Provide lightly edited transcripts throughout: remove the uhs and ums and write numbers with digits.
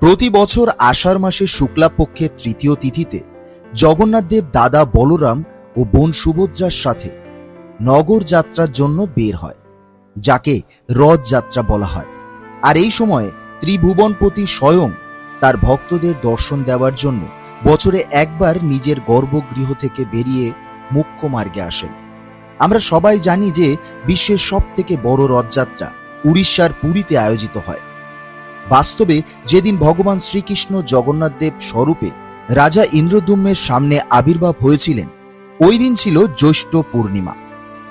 প্রতি বছর আষাঢ় মাসের শুক্লাপক্ষের তৃতীয় তিথিতে জগন্নাথ দেব দাদা বলরাম ও বোন সুভদ্রার সাথে নগর যাত্রার জন্য বের হয়, যাকে রথযাত্রা বলা হয়। আর এই সময়ে ত্রিভুবনপতি স্বয়ং তার ভক্তদের দর্শন দেওয়ার জন্য বছরে একবার নিজের গর্ভগৃহ থেকে বেরিয়ে মুখ্য মার্গে আসেন। আমরা সবাই জানি যে বিশ্বের সবথেকে বড় রথযাত্রা উড়িষ্যার পুরীতে আয়োজিত হয়। বাস্তবে যেদিন ভগবান শ্রীকৃষ্ণ জগন্নাথ দেব স্বরূপে রাজা ইন্দ্রদ্যুম্নের সামনে আবির্ভাব হয়েছিলেন, ওই দিন ছিল জ্যৈষ্ঠ পূর্ণিমা।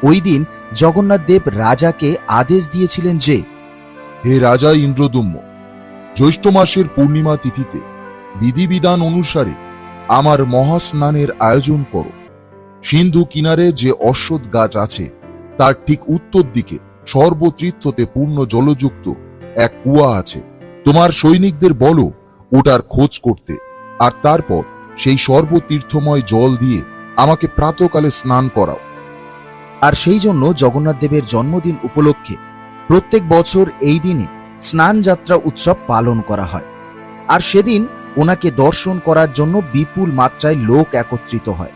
ওই দিন জগন্নাথ দেব রাজাকে আদেশ দিয়েছিলেন যে, হে রাজা ইন্দ্রদ্যুম্ন, জ্যৈষ্ঠ মাসের পূর্ণিমা তিথিতে বিধিবিধান অনুসারে আমার মহাস্নানের আয়োজন করো। সিন্ধু কিনারে যে অশ্বত্থ গাছ আছে তার ঠিক উত্তর দিকে সর্বতীর্থতে পূর্ণ জলযুক্ত এক কুয়া আছে। তোমার সৈনিকদের বলো ওটার খোঁজ করতে, আর তারপর সেই সর্বতীর্থময় জল দিয়ে আমাকে প্রাতকালে স্নান করাও। আর সেই জন্য জগন্নাথ দেবের জন্মদিন উপলক্ষে প্রত্যেক বছর এই দিনে স্নান যাত্রা উৎসব পালন করা হয়। আর সেদিন ওনাকে দর্শন করার জন্য বিপুল মাত্রায় লোক একত্রিত হয়।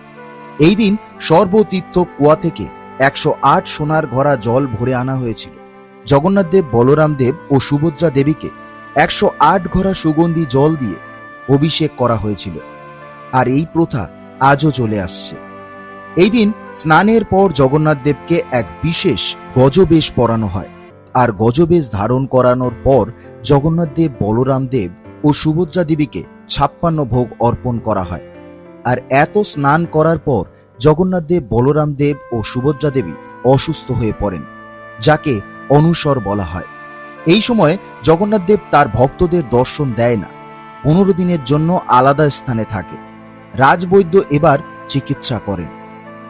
এই দিন সর্বতীর্থ কুয়া থেকে 108 সোনার ঘড়া জল ভরে আনা হয়েছিল। জগন্নাথ দেব, বলরাম দেব ও সুভদ্রা দেবীকে 108 ঘড়া সুগন্ধি জল দিয়ে অভিষেক করা হয়েছিল। আর এই প্রথা আজও চলে আসছে। এই দিন স্নানের পর জগন্নাথ দেবকে এক বিশেষ গজবেশ পরানো হয়। আর গজবেশ ধারণ করানোর পর জগন্নাথ দেব, বলরাম দেব ও সুভদ্রা দেবীকে 56 ভোগ অর্পণ করা হয়। আর এত স্নান করার পর জগন্নাথ দেব, বলরাম দেব ও সুভদ্রা দেবী অসুস্থ হয়ে পড়েন, যাকে অনুসর বলা হয়। এই সময় জগন্নাথ দেব তার ভক্তদের দর্শন দেয় না, 15 দিনের জন্য আলাদা স্থানে থাকে। রাজবৈদ্য এবার চিকিৎসা করেন।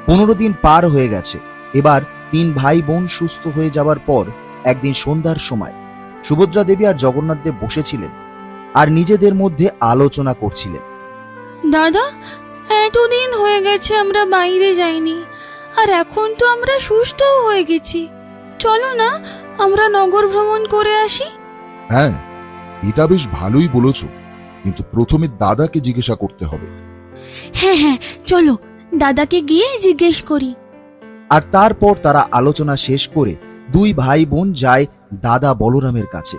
15 দিন পার হয়ে গেছে। এবার 3 ভাই বোন সুস্থ হয়ে যাবার পর একদিন সন্ধ্যার সময় সুভদ্রা দেবী আর জগন্নাথ দেব বসেছিলেন আর নিজেদের মধ্যে আলোচনা করছিলেন। দাদা, এতদিন হয়ে গেছে আমরা বাইরে যাইনি, আর এখন তো আমরা সুস্থও হয়ে গেছি। চলো না আমরা নগর ভ্রমণ করে আসি। হ্যাঁ, এটা বেশ ভালোই বলেছ, কিন্তু প্রথমে দাদাকে জিজ্ঞাসা করতে হবে। হ্যাঁ হ্যাঁ, চলো দাদাকে গিয়ে জিজ্ঞেস করি। আর তারপর তারা আলোচনা শেষ করে 2 ভাই বোন যায় দাদা বলরামের কাছে।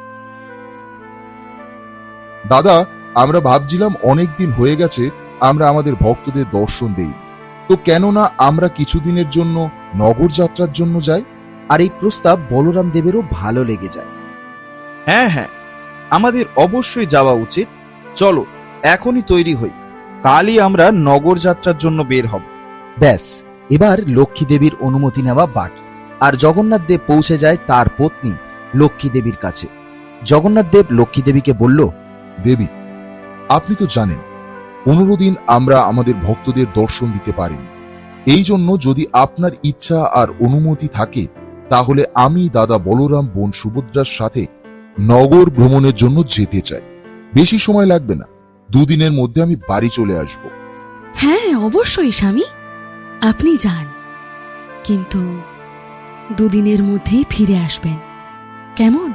দাদা, আমরা ভাবছিলাম অনেক দিন হয়ে গেছে আমরা আমাদের ভক্তদের দর্শন দেই, তো কেন না আমরা কিছুদিনের জন্য নগর যাত্রার জন্য যাই? আর এই প্রস্তাব বলরাম দেবেরও ভালো লেগে যায়। হ্যাঁ হ্যাঁ, আমাদের অবশ্যই যাওয়া উচিত। চলো এখনই তৈরি হই, কালই আমরা নগর যাত্রার জন্য বের হব। ব্যাস, এবার লক্ষ্মী দেবীর অনুমতি নেওয়া বাকি। আর জগন্নাথ দেব পৌঁছে যায় তার পত্নী লক্ষ্মী দেবীর কাছে। জগন্নাথ দেব লক্ষ্মী দেবীকে বলল, দেবী, আপনি তো জানেন 15 দিন আমরা আমাদের ভক্তদের দর্শন দিতে পারিনি। এই জন্য যদি আপনার ইচ্ছা আর অনুমতি থাকে তাহলে আমি দাদা বলরাম, বোন সুভদ্রার সাথে নগর ভ্রমণের জন্য যেতে চাই। বেশি সময় লাগবে না, 2 দিনের মধ্যে আমি বাড়ি চলে আসব। হ্যাঁ অবশ্যই স্বামী, আপনি যান, কিন্তু 2 দিনের মধ্যেই ফিরে আসবেন, কেমন?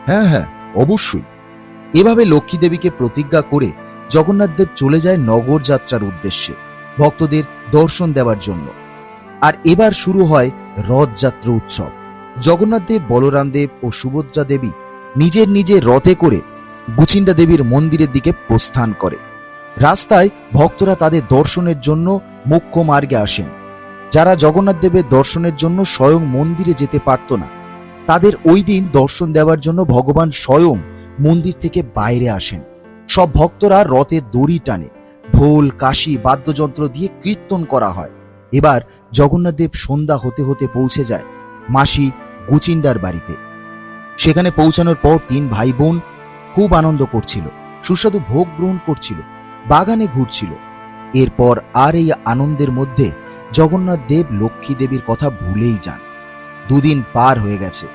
হ্যাঁ হ্যাঁ, অবশ্যই। এভাবে লক্ষ্মী দেবীকে প্রতিজ্ঞা করে জগন্নাথ দেব চলে যায় নগর যাত্রার উদ্দেশ্যে ভক্তদের দর্শন দেওয়ার জন্য। আর এবার শুরু হয় রথযাত্রা উৎসব। জগন্নাথ দেব, বলরাম দেব ও সুভদ্রা দেবী নিজের নিজের রথে করে গুচিন্ডা দেবীর মন্দিরের দিকে প্রস্থান করে। রাস্তায় ভক্তরা তাদের দর্শনের জন্য মুখ্য মার্গে আসেন। যারা জগন্নাথ দেবের দর্শনের জন্য স্বয়ং মন্দিরে যেতে পারত না, তাদের ওই দিন দর্শন দেওয়ার জন্য ভগবান স্বয়ং মন্দির থেকে বাইরে আসেন। সব ভক্তরা রথের দড়ি টানে, ঢোল, কাশি, বাদ্যযন্ত্র দিয়ে কীর্তন করা হয়। এবার জগন্নাথ দেব সন্ধ্যা হতে হতে পৌঁছে যায় মাসি গুচিন্ডার বাড়িতে। সেখানে পৌঁছানোর পর 3 ভাই বোন খুব আনন্দ করছিল, সুস্বাদু ভোগ গ্রহণ করছিল, বাগানে ঘুরছিল। এরপর আর এই আনন্দের মধ্যে জগন্নাথ দেব লক্ষ্মী দেবীর কথা ভুলেই যান। 2 দিন পার হয়ে গেছে,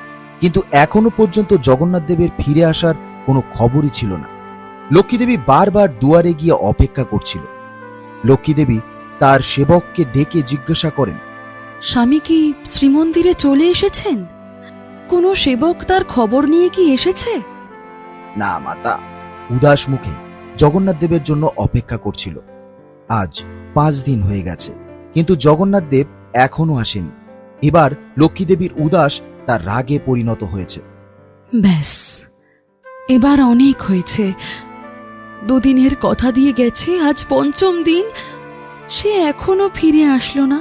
কিন্তু এখনো পর্যন্ত জগন্নাথ দেবের ফিরে আসার কোনো খবরই ছিল না। লক্ষ্মী দেবী বারবার দুয়ারে গিয়ে অপেক্ষা করছিল। লক্ষ্মী দেবী তার সেবককে ডেকে জিজ্ঞাসা করেন, স্বামী কি শ্রীমন্দিরে চলে এসেছেন? কোনো সেবক তার খবর নিয়ে কি এসেছে? না মাতা, উদাস মুখে জগন্নাথ দেবের জন্য অপেক্ষা করছিল। আজ 5 দিন হয়ে গেছে, কিন্তু জগন্নাথ দেব এখনো আসেনি। এবার লক্ষ্মী দেবীর উদাস তার রাগে পরিণত হয়েছে। ব্যাস, এবার অনেক হয়েছে। 2 দিনের কথা দিয়ে গেছে, আজ 5ম দিন, সে এখনো ফিরে আসলো না।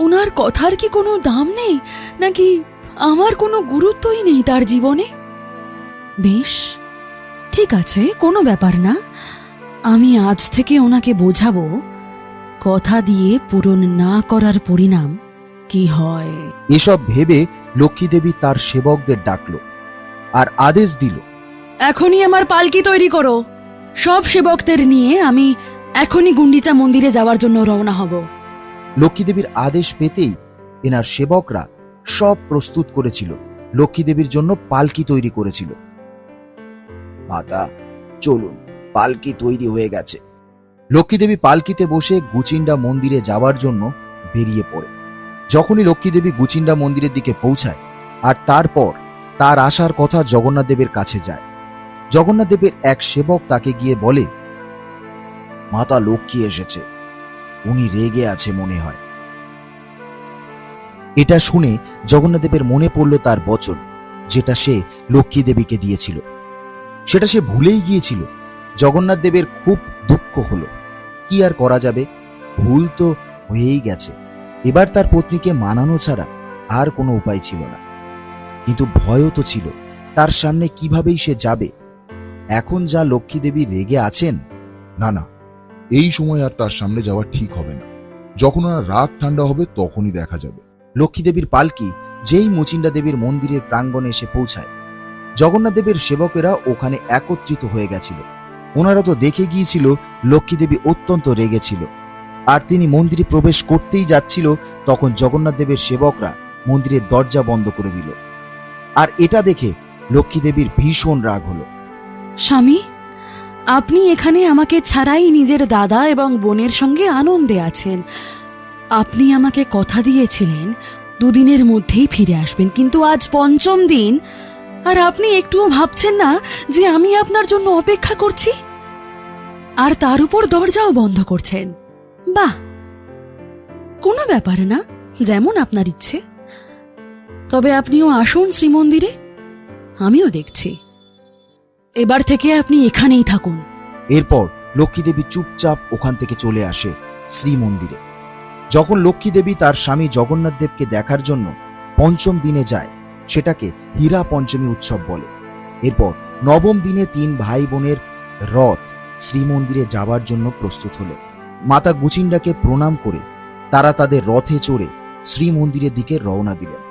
ওনার কথার কি কোনো দাম নেই, নাকি আমার কোনো গুরুত্বই নেই তার জীবনে? বেশ, ঠিক আছে, কোনো ব্যাপার না। আমি আজ থেকে ওনাকে বোঝাবো কথা দিয়ে পূরণ না করার পরিণাম কি হয়। এসব ভেবে লক্ষ্মী দেবী তার সেবকদের ডাকল আর আদেশ দিল, এখনই আমার পালকি তৈরি করো। সব সেবকদের নিয়ে আমি এখনই গুন্ডিচা মন্দিরে যাওয়ার জন্য রওনা হব। লক্ষ্মী দেবীর আদেশ পেতেই এনার সেবকরা সব প্রস্তুত করেছিল, লক্ষ্মী দেবীর জন্য পালকি তৈরি করেছিল। মাতা, চলুন, পালকি তৈরি হয়ে গেছে। লক্ষ্মী দেবী পালকিতে বসে গুচিন্ডা মন্দিরে যাওয়ার জন্য বেরিয়ে পড়ে। যখনই লক্ষ্মী দেবী গুচিন্ডা মন্দিরের দিকে পৌঁছায় আর তারপর তার আসার কথা জগন্নাথ দেবের কাছে যায়, জগন্নাথ দেবের এক সেবক তাকে গিয়ে বলে, মাতা লক্ষ্মী এসেছে, উনি রেগে আছে মনে হয়। এটা শুনে জগন্নাথ দেবের মনে পড়ল তার বচন, যেটা সে লক্ষ্মী দেবীকে দিয়েছিল। সেটা সে ভুলেই গিয়েছিল। জগন্নাথ দেবের খুব দুঃখ হলো। কি আর করা যাবে, ভুল তো হয়েই গেছে। এবার তার পত্নীকে মানানো ছাড়া আর কোনো উপায় ছিল না। কিন্তু ভয়ও তো ছিল, তার সামনে কিভাবেই সে যাবে। এখন যা লক্ষ্মী দেবী রেগে আছেন, না না, এই সময় আর তার সামনে যাওয়া ঠিক হবে না। যখন ওনার রাগ ঠান্ডা হবে তখনই দেখা যাবে। লক্ষ্মী দেবীর পালকি যেই মুচিন্ডা দেবীর মন্দিরের প্রাঙ্গণে এসে পৌঁছায়, জগন্নাথ দেবের সেবকেরা ওখানে একত্রিত হয়ে গেছিল। ওনারা তো দেখে গিয়েছিল লক্ষ্মী দেবী অত্যন্ত রেগেছিল, আর তিনি মন্দিরে প্রবেশ করতেই যাচ্ছিল, তখন জগন্নাথ দেবের সেবকরা মন্দিরের দরজা বন্ধ করে দিল। আর এটা দেখে লক্ষ্মী দেবীর ভীষণ রাগ হলো। স্বামী, আপনি এখানে আমাকে ছাড়াই নিজের দাদা এবং বোনের সঙ্গে আনন্দে আছেন। আপনি আমাকে কথা দিয়েছিলেন 2 দিনের মধ্যেই ফিরে আসবেন, কিন্তু আজ 5ম দিন, আর আপনি একটুও ভাবছেন না যে আমি আপনার জন্য অপেক্ষা করছি, আর তার উপর দরজাও বন্ধ করছেন। বাহ, কোনো ব্যাপার না, যেমন আপনার ইচ্ছে। তবে আপনিও আসুন শ্রীমন্দিরে, আমিও দেখছি। এবার থেকে আপনি এখানেই থাকুন। এরপর লক্ষ্মী দেবী চুপচাপ ওখান থেকে চলে আসে শ্রীমন্দিরে। যখন লক্ষ্মী দেবী তার স্বামী জগন্নাথ দেবকে দেখার জন্য 5ম দিনে যায়, সেটাকে হীরা পঞ্চমী উৎসব বলে। এরপর 9ম দিনে 3 ভাই বোনের রথ শ্রীমন্দিরে যাবার জন্য প্রস্তুত হলো। মাতা গুচিন্ডাকে প্রণাম করে তারা তাদের রথে চড়ে শ্রীমন্দিরের দিকে রওনা দিলেন।